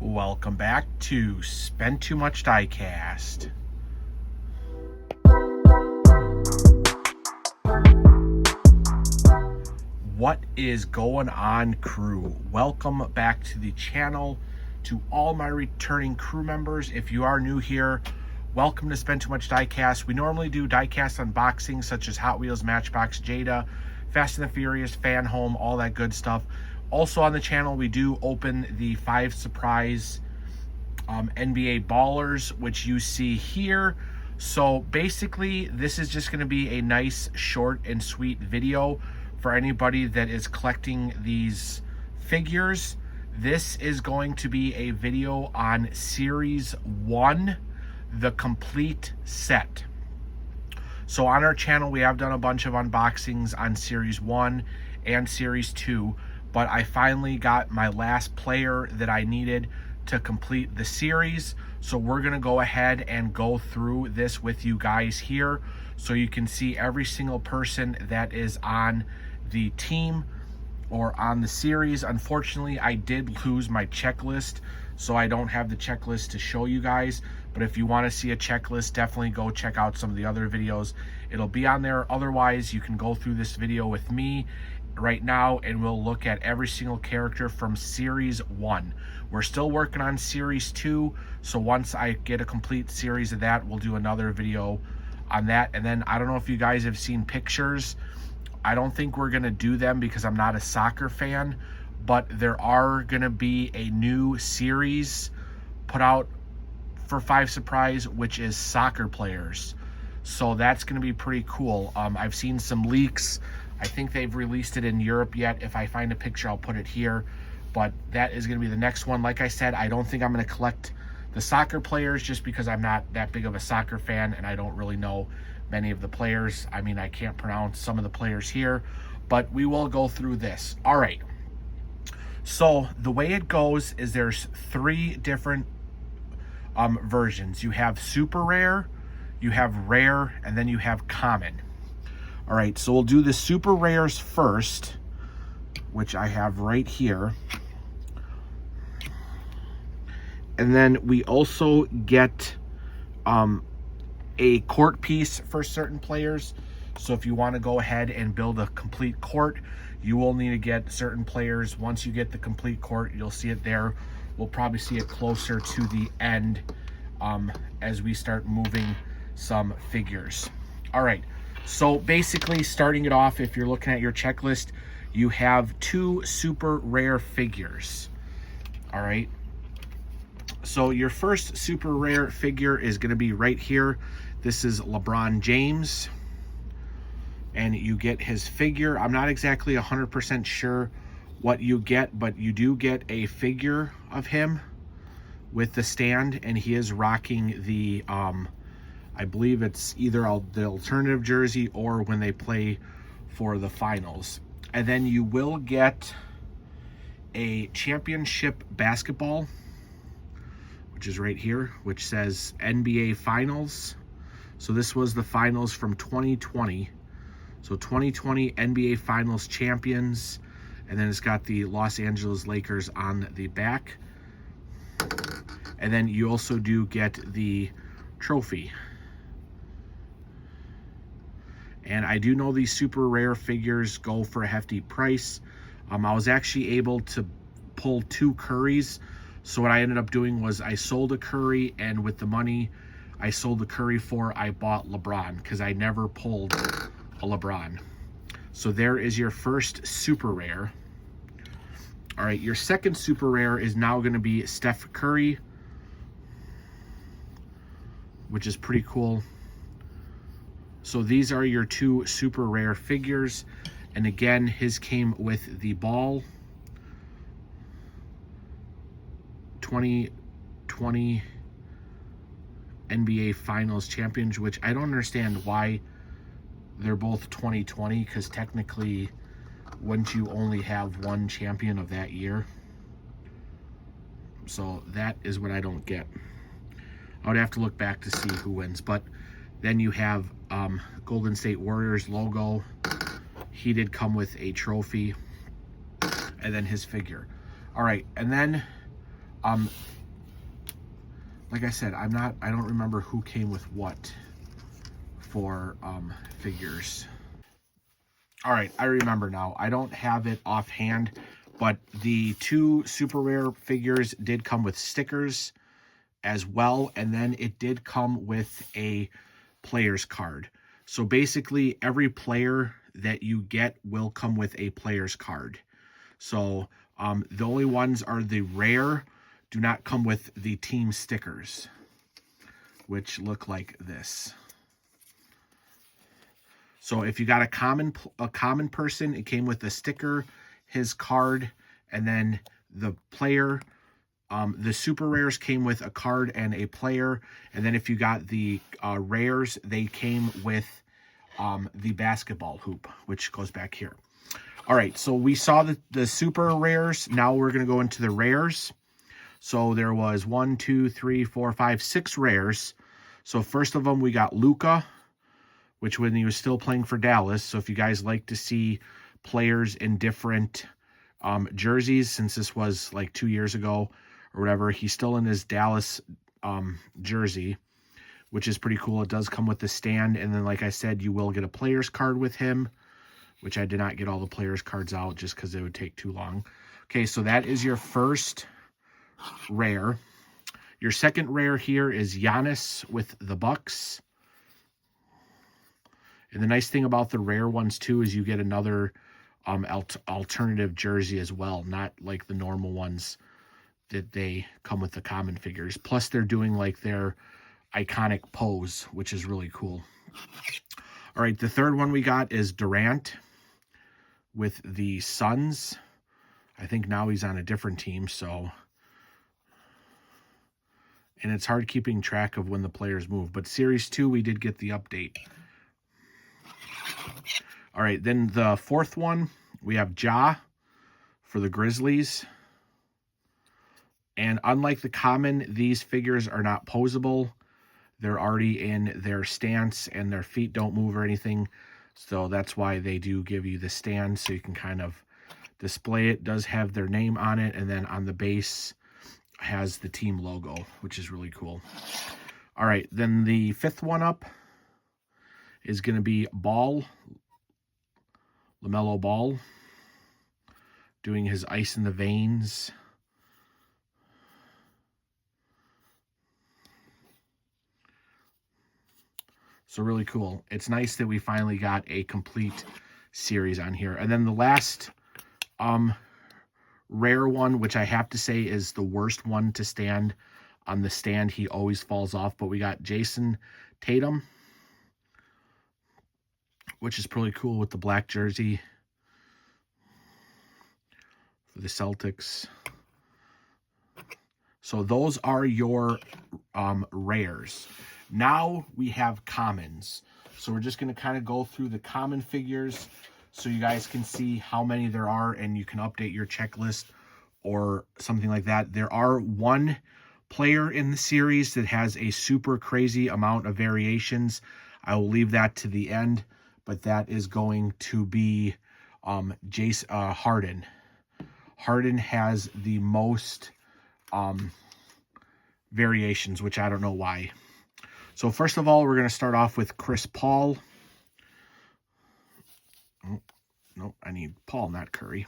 Welcome back to Spend Too Much Diecast. What is going on, crew? Welcome back to the channel. To all my returning crew members, if you are new here, welcome to Spend Too Much Diecast. We normally do diecast unboxings such as Hot Wheels, Matchbox, Jada, Fast and the Furious, Fan Home, all that good stuff. Also on the channel, we do open the 5 surprise NBA ballers, which you see here. So basically, this is just going to be a nice, short, and sweet video for anybody that is collecting these figures. This is going to be a video on Series 1, the complete set. So on our channel, we have done a bunch of unboxings on Series 1 and Series 2, but I finally got my last player that I needed to complete the series. So we're gonna go ahead and go through this with you guys here so you can see every single person that is on the team or on the series. Unfortunately, I did lose my checklist, so I don't have the checklist to show you guys. But if you want to see a checklist, definitely go check out some of the other videos. It'll be on there. Otherwise, you can go through this video with me right now and we'll look at every single character from Series 1. We're still working on Series 2, so once I get a complete series of that, we'll do another video on that. And then I don't know if you guys have seen pictures. I don't think we're gonna do them because I'm not a soccer fan, but there are gonna be a new series put out for 5 Surprise, which is soccer players. So that's gonna be pretty cool. I've seen some leaks. I think they've released it in Europe yet. If I find a picture, I'll put it here. But that is gonna be the next one. Like I said, I don't think I'm gonna collect the soccer players just because I'm not that big of a soccer fan and I don't really know many of the players. I mean, I can't pronounce some of the players here, but we will go through this. All right. So the way it goes is there's 3 different versions. You have super rare, you have rare, and then you have common. All right, so we'll do the super rares first, which I have right here. And then we also get a court piece for certain players. So if you want to go ahead and build a complete court, you will need to get certain players. Once you get the complete court, you'll see it there. We'll probably see it closer to the end as we start moving some figures. All right, so basically starting it off, if you're looking at your checklist, you have 2 super rare figures. All right, so your first super rare figure is going to be right here. This is LeBron James, and you get his figure. I'm not exactly 100% sure what you get, but you do get a figure of him with the stand, and he is rocking the I believe it's either the alternative jersey or when they play for the finals. And then you will get a championship basketball, which is right here, which says NBA Finals. So this was the finals from 2020. So 2020 NBA Finals champions. And then it's got the Los Angeles Lakers on the back. And then you also do get the trophy. And I do know these super rare figures go for a hefty price. I was actually able to pull 2 Currys. So what I ended up doing was I sold a Curry, and with the money I sold the Curry for, I bought LeBron because I never pulled a LeBron. So there is your first super rare. All right, your second super rare is now going to be Steph Curry, which is pretty cool. So these are your 2 super rare figures. And again, his came with the ball. 2020 NBA Finals champions, which I don't understand why they're both 2020, because technically, wouldn't you only have one champion of that year? So that is what I don't get. I would have to look back to see who wins. But then you have Golden State Warriors logo. He did come with a trophy. And then his figure. All right, and then Like I said, I don't remember who came with what for figures. All right, I remember now. I don't have it offhand, but the 2 super rare figures did come with stickers as well, and then it did come with a player's card. So basically, every player that you get will come with a player's card. So the only ones are the rare do not come with the team stickers, which look like this. So if you got a common person, it came with a sticker, his card, and then the player. The super rares came with a card and a player. And then if you got the rares, they came with the basketball hoop, which goes back here. All right, so we saw the super rares. Now we're going to go into the rares. So there was 1, 2, 3, 4, 5, 6 rares. So first of them, we got Luka, which when he was still playing for Dallas. So if you guys like to see players in different jerseys, since this was like 2 years ago or whatever, he's still in his Dallas jersey, which is pretty cool. It does come with the stand. And then, like I said, you will get a player's card with him, which I did not get all the players' cards out just because it would take too long. Okay, so that is your first rare. Your second rare here is Giannis with the Bucks. And the nice thing about the rare ones, too, is you get another alternative jersey as well, not like the normal ones that they come with the common figures. Plus, they're doing like their iconic pose, which is really cool. All right, the third one we got is Durant with the Suns. I think now he's on a different team, so... And it's hard keeping track of when the players move. But Series 2, we did get the update. All right, then the fourth one, we have Ja for the Grizzlies. And unlike the common, these figures are not posable. They're already in their stance and their feet don't move or anything. So that's why they do give you the stand so you can kind of display it. It does have their name on it. And then on the base has the team logo, which is really cool. All right, then the fifth one up is going to be Ball, LaMelo Ball, doing his Ice in the Veins. So really cool. It's nice that we finally got a complete series on here. And then the last rare one, which I have to say is the worst one to stand on the stand. He always falls off. But we got Jason Tatum, which is pretty cool with the black jersey for the Celtics. So those are your rares. Now we have commons. So we're just going to kind of go through the common figures so you guys can see how many there are and you can update your checklist or something like that. There are one player in the series that has a super crazy amount of variations. I will leave that to the end, but that is going to be Harden. Harden has the most variations, which I don't know why. So first of all, we're going to start off with Chris Paul. Oh, no, I need Paul, not Curry.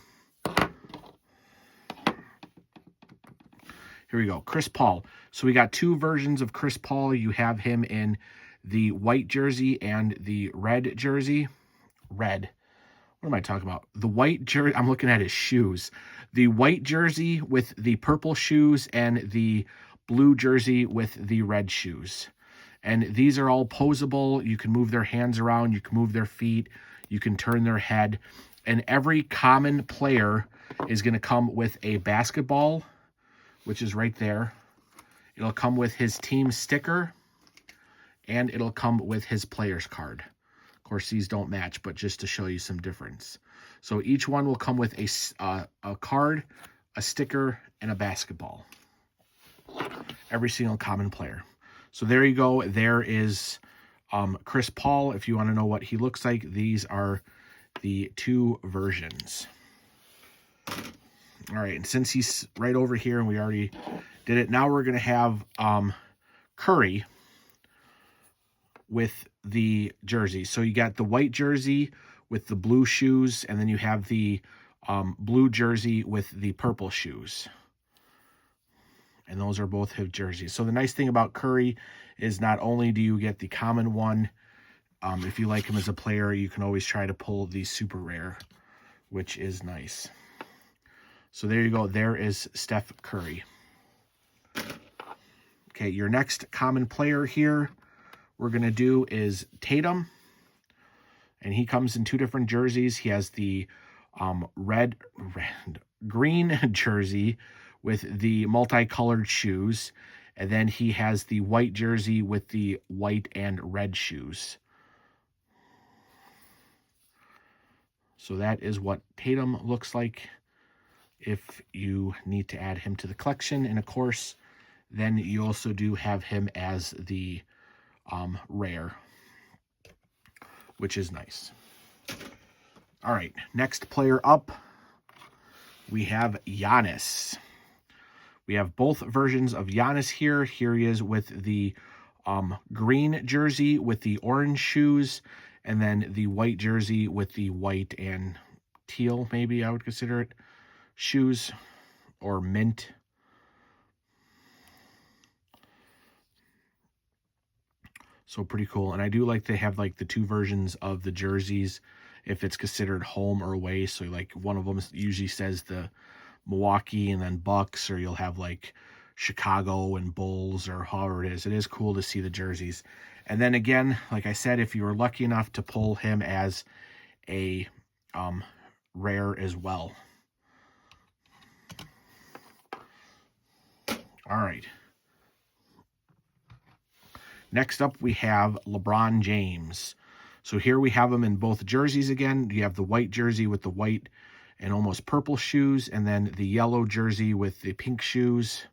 Here we go, Chris Paul. So we got two versions of Chris Paul. You have him in the white jersey and the red jersey. Red. What am I talking about? The white jersey, I'm looking at his shoes. The white jersey with the purple shoes and the blue jersey with the red shoes. And these are all posable. You can move their hands around. You can move their feet. You can turn their head. And every common player is going to come with a basketball, which is right there. It'll come with his team sticker. And it'll come with his player's card. Of course, these don't match, but just to show you some difference. So each one will come with a card, a sticker, and a basketball. Every single common player. So there you go. There is Chris Paul. If you want to know what he looks like, these are the two versions. All right, and since he's right over here and we already did it, now we're going to have Curry with the jersey. So you got the white jersey with the blue shoes, and then you have the blue jersey with the purple shoes. And those are both his jerseys. So the nice thing about Curry is not only do you get the common one, if you like him as a player, you can always try to pull the super rare, which is nice. So there you go. There is Steph Curry. Okay, your next common player here we're going to do is Tatum. And he comes in two different jerseys. He has the green jersey with the multicolored shoes. And then he has the white jersey with the white and red shoes. So that is what Tatum looks like if you need to add him to the collection. And of course, then you also do have him as the rare, which is nice. All right, next player up, we have Giannis. We have both versions of Giannis here. Here he is with the green jersey with the orange shoes, and then the white jersey with the white and teal, maybe I would consider it, shoes, or mint. So pretty cool. And I do like they have like the two versions of the jerseys if it's considered home or away. So like one of them usually says the Milwaukee and then Bucks, or you'll have like Chicago and Bulls, or however it is. It is cool to see the jerseys. And then again, like I said, if you were lucky enough to pull him as a rare as well. All right. Next up, we have LeBron James. So here we have him in both jerseys again. You have the white jersey with the white and almost purple shoes, and then the yellow jersey with the pink shoes.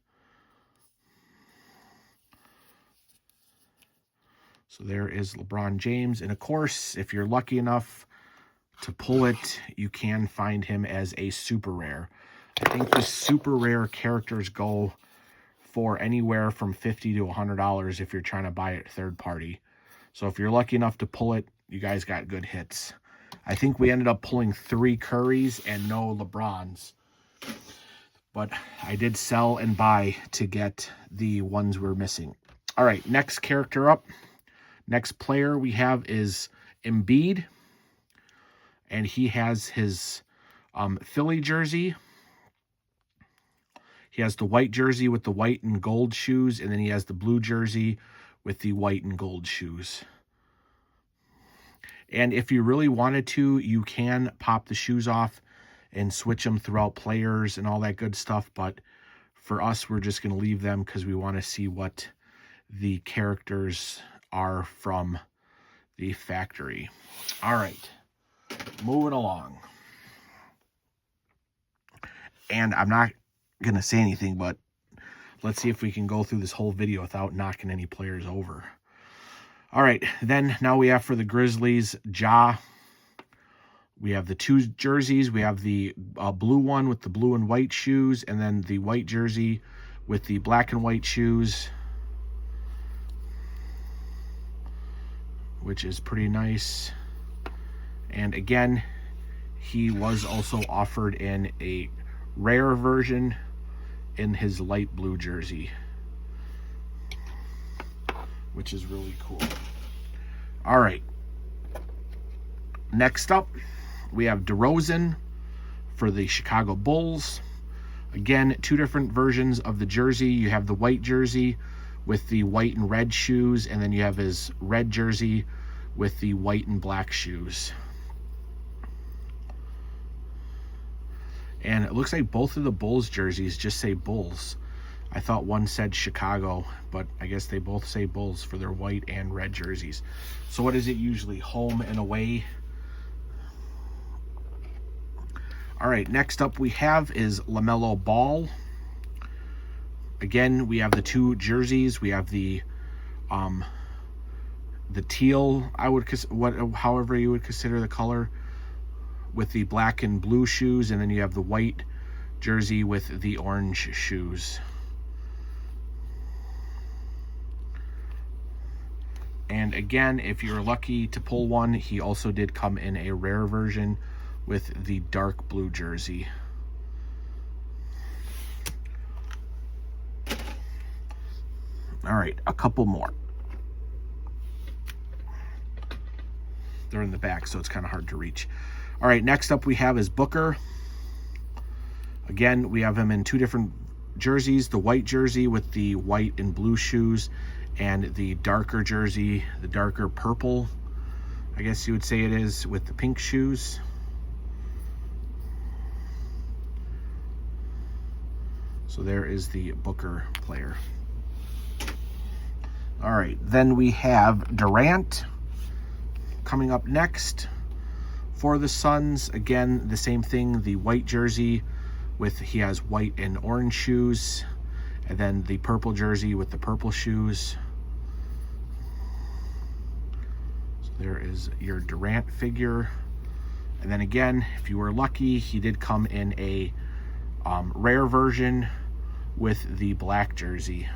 So there is LeBron James. And of course, if you're lucky enough to pull it, you can find him as a super rare. I think the super rare characters go for anywhere from $50 to $100 if you're trying to buy it third party. So if you're lucky enough to pull it, you guys got good hits. I think we ended up pulling 3 Currys and no LeBrons. But I did sell and buy to get the ones we're missing. All right, next character up. Next player we have is Embiid. And he has his Philly jersey. He has the white jersey with the white and gold shoes, and then he has the blue jersey with the white and gold shoes. And if you really wanted to, you can pop the shoes off and switch them throughout players and all that good stuff. But for us, we're just going to leave them because we want to see what the characters are from the factory. All right, moving along. And I'm not going to say anything, but let's see if we can go through this whole video without knocking any players over. All right, then now we have for the Grizzlies, Ja. We have the 2 jerseys. We have the blue one with the blue and white shoes, and then the white jersey with the black and white shoes, which is pretty nice. And again, he was also offered in a rare version in his light blue jersey, which is really cool. All right. Next up, we have DeRozan for the Chicago Bulls. Again, 2 different versions of the jersey. You have the white jersey with the white and red shoes, and then you have his red jersey with the white and black shoes. And it looks like both of the Bulls jerseys just say Bulls. I thought one said Chicago, but I guess they both say Bulls for their white and red jerseys. So what is it usually? Home and away? All right, next up we have is LaMelo Ball. Again, we have the 2 jerseys. We have the teal, however you would consider the color, with the black and blue shoes, and then you have the white jersey with the orange shoes. And again, if you're lucky to pull one, he also did come in a rare version with the dark blue jersey. All right, a couple more. They're in the back, so it's kind of hard to reach. All right, next up we have is Booker. Again, we have him in two different jerseys, the white jersey with the white and blue shoes, and the darker jersey, the darker purple, I guess you would say it is, with the pink shoes. So there is the Booker player. All right, then we have Durant coming up next for the Suns. Again, the same thing, the white jersey with, he has white and orange shoes, and then the purple jersey with the purple shoes. So there is your Durant figure. And then again, if you were lucky, he did come in a rare version with the black jersey.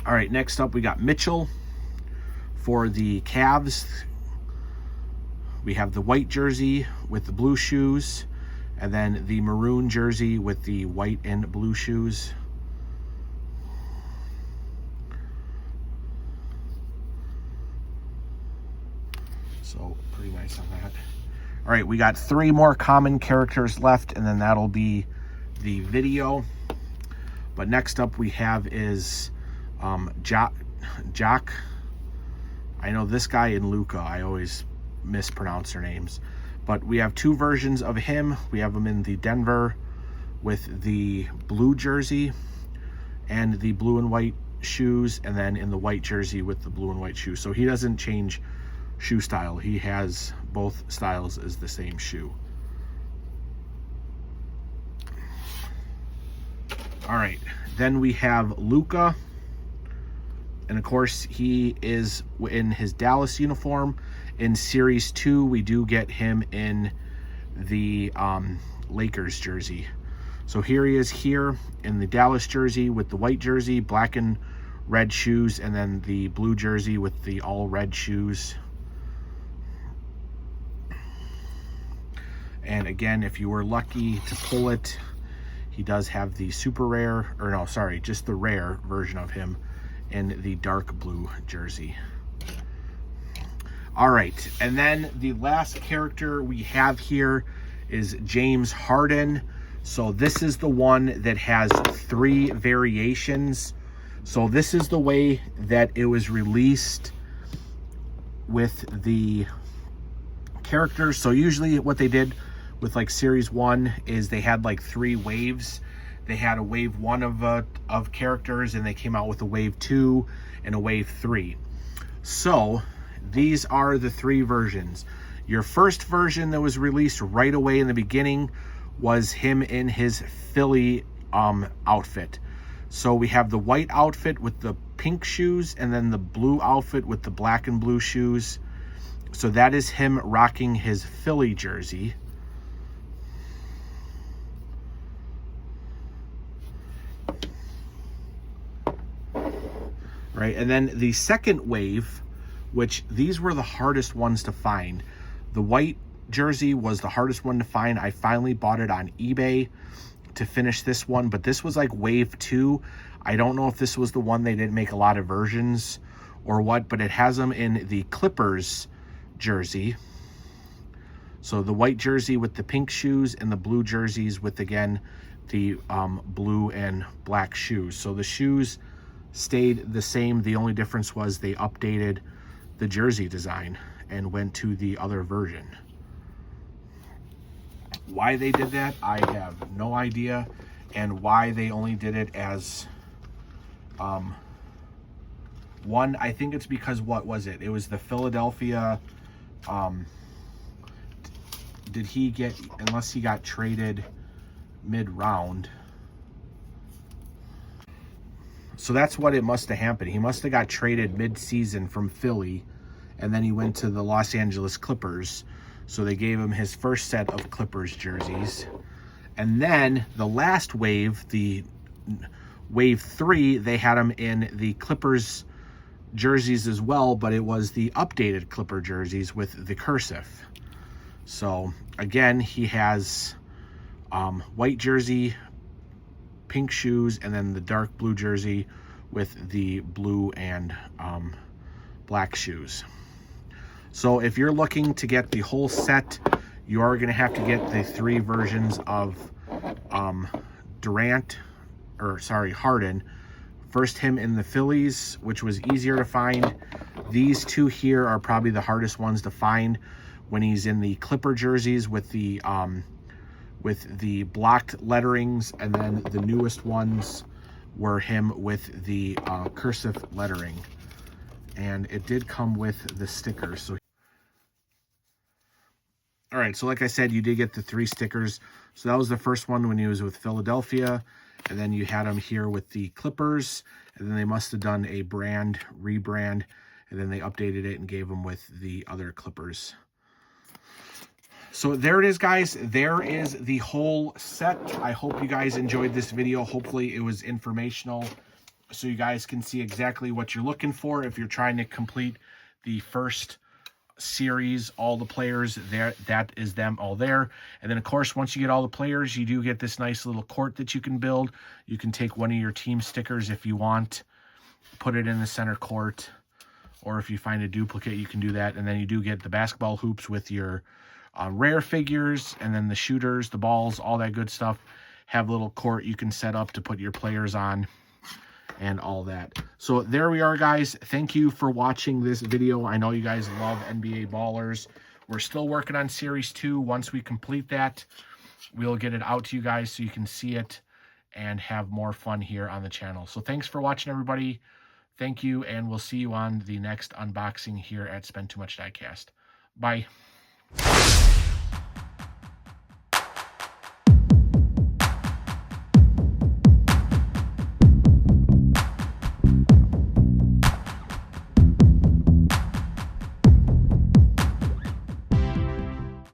All right, next up we got Mitchell for the Cavs. We have the white jersey with the blue shoes, and then the maroon jersey with the white and blue shoes. So pretty nice on that. All right, we got 3 more common characters left, and then that'll be the video. But next up we have is Jock. I know this guy and Luca, I always mispronounce their names. But we have 2 versions of him. We have him in the Denver with the blue jersey and the blue and white shoes, and then in the white jersey with the blue and white shoes. So he doesn't change shoe style. He has both styles as the same shoe. All right, then we have Luca. And of course, he is in his Dallas uniform. In Series 2, we do get him in the Lakers jersey. So here he is here in the Dallas jersey with the white jersey, black and red shoes, and then the blue jersey with the all red shoes. And again, if you were lucky to pull it, he does have the super rare, or no, sorry, just the rare version of him in the dark blue jersey. All right, and then the last character we have here is James Harden. So this is the one that has 3 variations. So this is the way that it was released with the characters. So usually what they did with like Series 1 is they had like 3 waves. They had a wave 1 of characters, and they came out with a wave 2 and a wave 3. So these are the 3 versions. Your first version that was released right away in the beginning was him in his Philly outfit. So we have the white outfit with the pink shoes, and then the blue outfit with the black and blue shoes. So that is him rocking his Philly jersey. Right, and then the second wave, which these were the hardest ones to find. The white jersey was the hardest one to find. I finally bought it on eBay to finish this one, but this was like wave 2. I don't know if this was the one they didn't make a lot of versions or what, but it has them in the Clippers jersey. So the white jersey with the pink shoes, and the blue jerseys with, again, the blue and black shoes. So the shoes stayed the same. The only difference was they updated the jersey design and went to the other version. Why they did that, I have no idea, and why they only did it as one. I think it's because, what was it? It was the Philadelphia. Did he get, unless he got traded mid-round? So that's what it must have happened. He must have got traded mid-season from Philly, and then he went to the Los Angeles Clippers. So they gave him his first set of Clippers jerseys. And then the last wave, the wave 3, they had him in the Clippers jerseys as well, but it was the updated Clipper jerseys with the cursive. So again, he has white jersey, pink shoes, and then the dark blue jersey with the blue and black shoes. So if you're looking to get the whole set, you are going to have to get the 3 versions of Harden. First, him in the Phillies, which was easier to find. These 2 here are probably the hardest ones to find when he's in the Clipper jerseys with the blocked letterings, and then the newest ones were him with the cursive lettering. And it did come with the stickers. So, all right, so like I said, you did get the 3 stickers. So that was the first one when he was with Philadelphia, and then you had him here with the Clippers, and then they must have done a rebrand, and then they updated it and gave him with the other Clippers. So there it is, guys. There is the whole set. I hope you guys enjoyed this video. Hopefully it was informational so you guys can see exactly what you're looking for if you're trying to complete the first series. All the players there, that is them all there. And then of course, once you get all the players, you do get this nice little court that you can build. You can take one of your team stickers if you want, put it in the center court, or if you find a duplicate, you can do that. And then you do get the basketball hoops with your rare figures, and then the shooters, the balls, all that good stuff. Have a little court you can set up to put your players on and all that. So there we are, guys. Thank you for watching this video. I know you guys love NBA Ballers. We're still working on Series 2. Once we complete that, we'll get it out to you guys so you can see it and have more fun here on the channel. So thanks for watching, everybody. Thank you, and we'll see you on the next unboxing here at Spend Too Much Diecast. Bye.